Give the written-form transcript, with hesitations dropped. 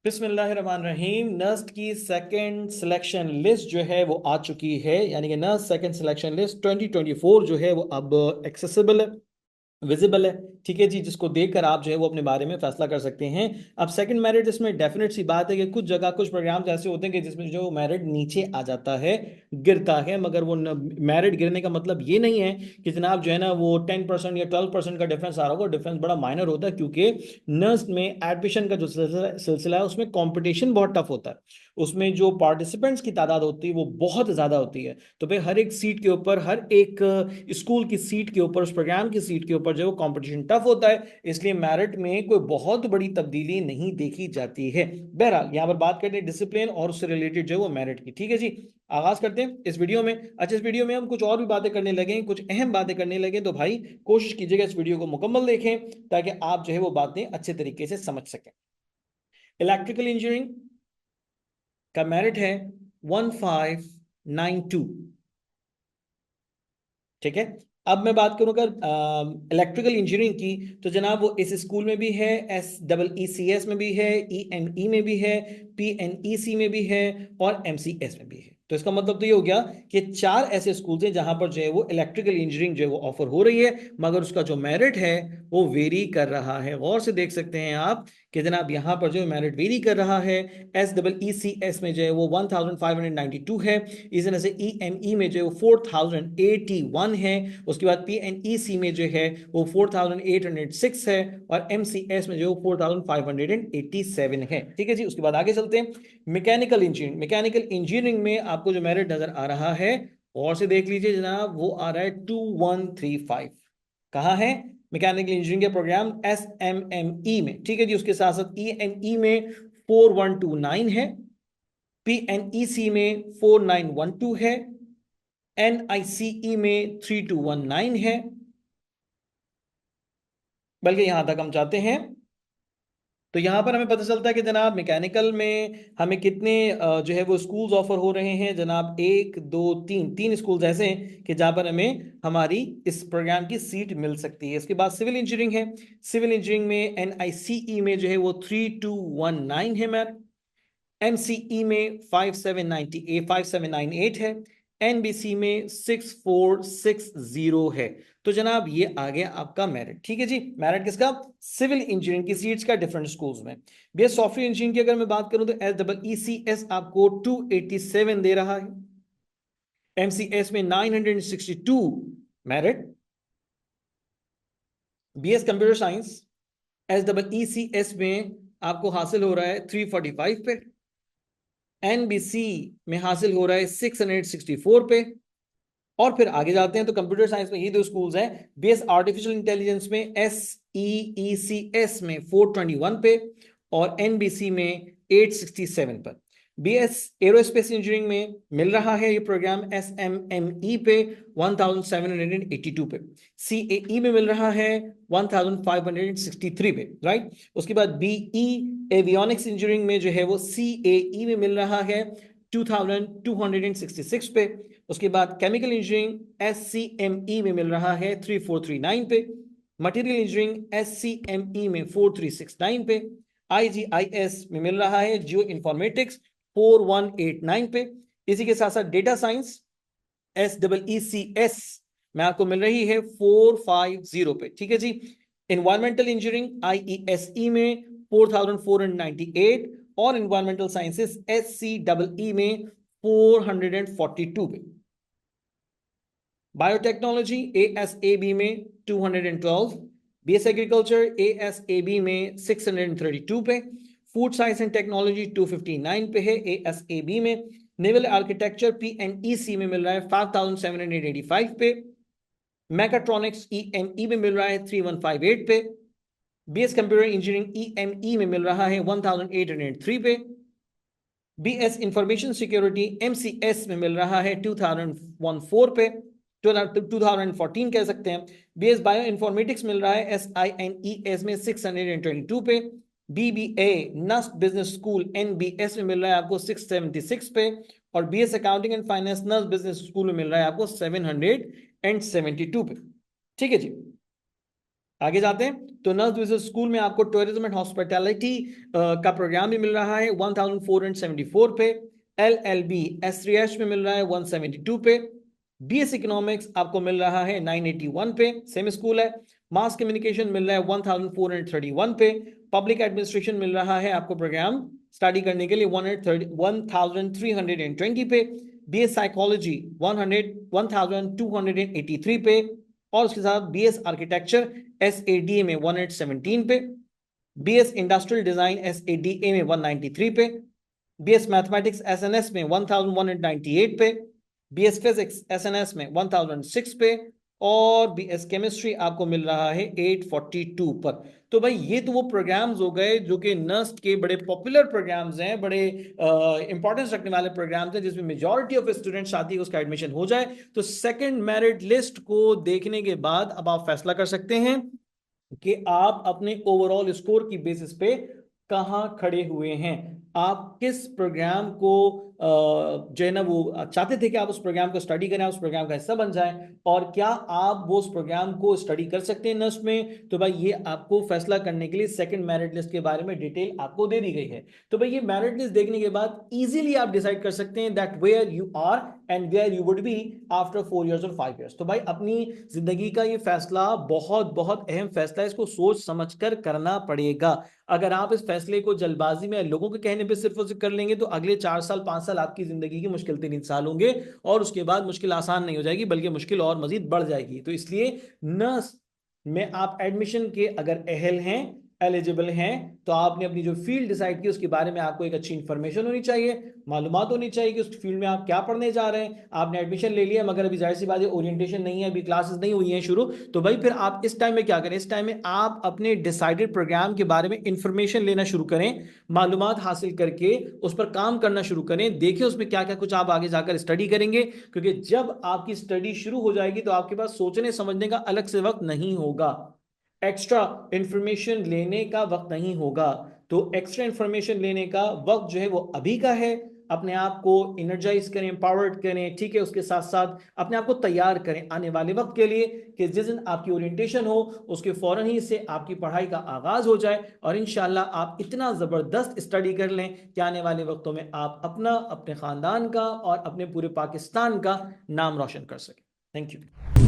बिस्मिल्लाहिर्रहमानिर्रहीम। नर्स की second selection list जो है वो आ चुकी है, यानी कि नर्स सेकंड सिलेक्शन लिस्ट 2024 जो है वो अब एक्सेसिबल है, विजिबल है। ठीक है जी, जिसको देखकर आप जो है वो अपने बारे में फैसला कर सकते हैं। अब सेकंड मेरिट इसमें डेफिनेट सी बात है कि कुछ जगह कुछ प्रोग्राम्स ऐसे होते हैं कि जिसमें जो मेरिट नीचे आ जाता है, गिरता है, मगर वो मेरिट गिरने का मतलब ये नहीं है कि जनाब जो है ना वो 10% या 12% का डिफरेंस आ रहा होगा। डिफरेंस बड़ा माइनर होता है, क्योंकि नर्स में एडमिशन का जो सिलसिला है उसमें कॉम्पिटिशन बहुत टफ होता है। उसमें जो पार्टिसिपेंट्स की तादाद होती है वो बहुत ज़्यादा होती है। तो भाई हर एक सीट के ऊपर, हर एक स्कूल की सीट के ऊपर, उस प्रोग्राम की सीट के ऊपर जो है कंपटीशन टफ होता है, इसलिए मेरिट में कोई बहुत बड़ी तब्दीली नहीं देखी जाती है। बहरहाल यहाँ पर बात करते हैं डिसिप्लिन और उससे रिलेटेड जो है वो मेरिट की। ठीक है जी, आगाज करते हैं इस वीडियो में। अच्छा, इस वीडियो में हम कुछ और भी बातें करने लगे, कुछ अहम बातें करने लगे, तो भाई कोशिश कीजिएगा इस वीडियो को मुकम्मल देखें ताकि आप जो है वो बातें अच्छे तरीके से समझ सकें। इलेक्ट्रिकल इंजीनियरिंग का मेरिट है 1592। ठीक है, अब मैं बात करूंगा इलेक्ट्रिकल इंजीनियरिंग की, तो जनाब वो इस स्कूल में भी है, SEECS में भी है, EME में भी है, PNEC में भी है और MCS में भी है। तो इसका मतलब तो ये हो गया कि चार ऐसे स्कूल्स हैं जहां पर जो है वो इलेक्ट्रिकल इंजीनियरिंग जो है वो ऑफर हो रही है, मगर उसका जो मेरिट है वो वेरी कर रहा है। गौर से देख सकते हैं आप कि जनाब यहाँ पर जो मेरिट वेरी कर रहा है। SEECS में जो है वो 1592 है, इस तरह से EME में जो है वो 4081 है, उसके बाद PNEC में जो है वो 4806 है और MCS में जो 4587 है। ठीक है जी, उसके बाद आगे चलते हैं। मैकेनिकल इंजीनियरिंग, मैकेनिकल इंजीनियरिंग में आपको जो मेरिट नजर आ रहा है, और से देख लीजिए जनाब, वो आ रहा है 2135। कहाँ है? मैकेनिकल इंजीनियरिंग के प्रोग्राम SMME में। ठीक है जी, उसके साथ साथ EME में 4129 है, PNEC में 4912 है, NICE में 3219 है। बल्कि यहां तक हम चाहते हैं तो यहां पर हमें पता चलता है कि जनाब मैकेनिकल में हमें कितने जो है वो स्कूल्स ऑफर हो रहे हैं। जनाब एक दो तीन, तीन स्कूल्स ऐसे हैं कि जहां पर हमें हमारी इस प्रोग्राम की सीट मिल सकती है। इसके बाद सिविल इंजीनियरिंग है, सिविल इंजीनियरिंग में NICE में जो है वो 3219 है मैम, MCE में 5798 है, NBC में 6460 है। तो जनाब ये आ गया आपका मेरिट। ठीक है जी, मेरिट किसका? सिविल इंजीनियरिंग की सीट्स का डिफरेंट स्कूल्स में। BS सॉफ्टवेयर इंजीनियरिंग की अगर मैं बात करूं तो SEECS आपको 287 दे रहा है, MCS में 962 merit. BS computer science SEECS में आपको हासिल हो रहा है 345 पे, NBC में हासिल हो रहा है 664 पे। और फिर आगे जाते हैं तो कंप्यूटर साइंस में ये दो स्कूल्स हैं। BS आर्टिफिशियल इंटेलिजेंस में SEECS में 421 पे और NBC में 867 पर। BS एरोस्पेस इंजीनियरिंग में मिल रहा है ये प्रोग्राम SMME पे 1782 पे, CAE में मिल रहा है 1563 पे, राइट। उसके बाद BE एवियोनिक्स इंजीनियरिंग में जो है वो CAE में मिल रहा है 2266 पे। उसके बाद केमिकल इंजीनियरिंग SCME में मिल रहा है 3439 पे, मटेरियल इंजीनियरिंग SCME में 4369 पे, IGIS में मिल रहा है जियो इंफॉर्मेटिक्स 4189 पे। इसी के साथ साथ डेटा साइंस SEECS में आपको मिल रही है 450 पे। ठीक है जी, इन्वायरमेंटल इंजीनियरिंग IESE में 4498 और इन्वायरमेंटल साइंसेस SCEE में 442 पे। बायोटेक्नोलॉजी ASAB में 212, BS एग्रीकल्चर ASAB में 632 पे, फूड साइंस एंड टेक्नोलॉजी 259 पे है ASAB में। नेवल आर्किटेक्चर PNEC में मिल रहा है 5785 पे, मैकाट्रॉनिक्स EME में मिल रहा है 3158 पे, BS कंप्यूटर इंजीनियरिंग EME में मिल रहा है 1803 पे, BS इंफॉर्मेशन सिक्योरिटी MCS में मिल रहा है 2014 पे, 2014 कह सकते हैं। BS बायो इन्फॉर्मेटिक्स मिल रहा है SINES में 622 पे, BBA NUST business school NBS में मिल रहा है आपको 676 पे और BS accounting and finance NUST business school में मिल रहा है आपको 772 पे। ठीक है जी, आगे जाते हैं तो नर्स विजिट स्कूल में आपको टूरिज्म एंड हॉस्पिटैलिटी का प्रोग्राम भी मिल रहा है 1474 पे। LLB SRH में मिल रहा है 172 पे। BS इकोनॉमिक्स आपको मिल रहा है 981 पे, सेम स्कूल है। मास कम्युनिकेशन मिल रहा है 1431 पे। पब्लिक एडमिनिस्ट्रेशन मिल रहा है आपको प्रोग्राम स्टडी करने के लिए 1320 पे। BS साइकोलॉजी 1283 पे। और उसके साथ BS आर्किटेक्चर SADA में 117 पे। BS इंडस्ट्रियल डिजाइन SADA में 193 पे। BS मैथमेटिक्स SNS में 1198 पे। BS फिजिक्स SNS में 1006 पे। और BS केमिस्ट्री आपको मिल रहा है 842 पर। तो भाई ये तो वो प्रोग्राम्स हो गए जो कि नर्स के बड़े पॉपुलर प्रोग्राम्स हैं, बड़े इंपॉर्टेंस रखने वाले प्रोग्राम्स हैं, जिसमें मेजॉरिटी ऑफ स्टूडेंट चाहती है उसका एडमिशन हो जाए। तो सेकंड मेरिट लिस्ट को देखने के बाद अब आप फैसला कर सकते हैं कि आप अपने ओवरऑल स्कोर की बेसिस पे कहां खड़े हुए हैं। आप किस प्रोग्राम को जो है ना वो चाहते थे कि आप उस प्रोग्राम को स्टडी करें, उस प्रोग्राम का हिस्सा बन जाएं, और क्या आप वो उस प्रोग्राम को स्टडी कर सकते हैं नर्स में। तो भाई ये आपको फैसला करने के लिए सेकंड मेरिट लिस्ट के बारे में डिटेल आपको दे दी गई है। तो भाई ये मेरिट लिस्ट देखने के बाद इजीली आप डिसाइड कर सकते हैं that where you are and where you would be after 4 years और 5 years। तो भाई अपनी जिंदगी का ये फैसला बहुत बहुत अहम फैसला है, इसको सोच समझकर करना पड़ेगा। अगर आप इस फैसले को जल्दबाजी में लोगों के कहने पे सिर्फ और सिर्फ कर लेंगे तो अगले 4 साल 5 साल आपकी जिंदगी की मुश्किल 3 साल होंगे, और उसके बाद मुश्किल आसान नहीं हो जाएगी बल्कि मुश्किल और मजीद बढ़ जाएगी। तो इसलिए नर्स में आप एडमिशन के अगर अहल हैं, एलिजिबल हैं, तो आपने अपनी जो फील्ड डिसाइड की उसके बारे में आपको एक अच्छी इंफॉर्मेशन होनी चाहिए, मालूमात होनी चाहिए कि उस फील्ड में आप क्या पढ़ने जा रहे हैं। आपने एडमिशन ले लिया मगर अभी जाहिर सी बात है ओरिएंटेशन नहीं है, अभी क्लासेस नहीं हुई हैं शुरू, तो भाई फिर आप इस टाइम में क्या करें, इस टाइम में आप अपने डिसाइडेड प्रोग्राम के बारे में इंफॉर्मेशन लेना शुरू करें, मालूमात हासिल करके उस पर काम करना शुरू करें, देखिए उसमें क्या क्या कुछ आप आगे जाकर स्टडी करेंगे। क्योंकि जब आपकी स्टडी शुरू हो जाएगी तो आपके पास सोचने समझने का अलग से वक्त नहीं होगा, एक्स्ट्रा इंफॉर्मेशन लेने का वक्त नहीं होगा। तो एक्स्ट्रा इंफॉर्मेशन लेने का वक्त जो है वो अभी का है। अपने आप को एनर्जाइज करें, एम्पावर्ड करें, ठीक है। उसके साथ साथ अपने आप को तैयार करें आने वाले वक्त के लिए कि जिस दिन आपकी ओरिएंटेशन हो उसके फौरन ही से आपकी पढ़ाई का आगाज हो जाए, और इंशाल्लाह आप इतना जबरदस्त स्टडी कर लें कि आने वाले वक्तों में आप अपना, अपने खानदान का और अपने पूरे पाकिस्तान का नाम रोशन कर सकें। Thank you.